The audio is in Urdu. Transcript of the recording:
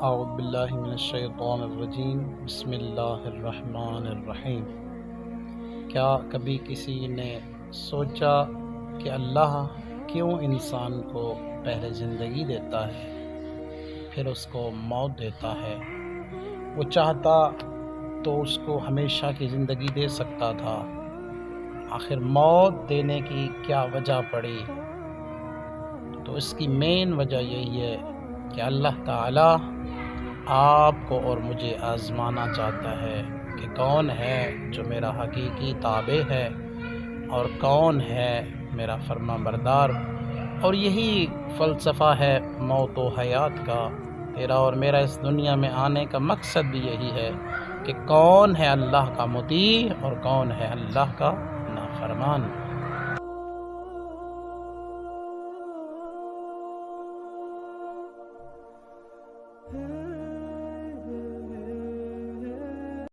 اعوذ باللہ من الشیطان الرجیم بسم اللہ الرحمن الرحیم۔ کیا کبھی کسی نے سوچا کہ اللہ کیوں انسان کو پہلے زندگی دیتا ہے پھر اس کو موت دیتا ہے؟ وہ چاہتا تو اس کو ہمیشہ کی زندگی دے سکتا تھا، آخر موت دینے کی کیا وجہ پڑی؟ تو اس کی مین وجہ یہی ہے کہ اللہ تعالی آپ کو اور مجھے آزمانا چاہتا ہے کہ کون ہے جو میرا حقیقی تابع ہے اور کون ہے میرا فرما بردار۔ اور یہی فلسفہ ہے موت و حیات کا۔ تیرا اور میرا اس دنیا میں آنے کا مقصد بھی یہی ہے کہ کون ہے اللہ کا مطیع اور کون ہے اللہ کا نافرمان۔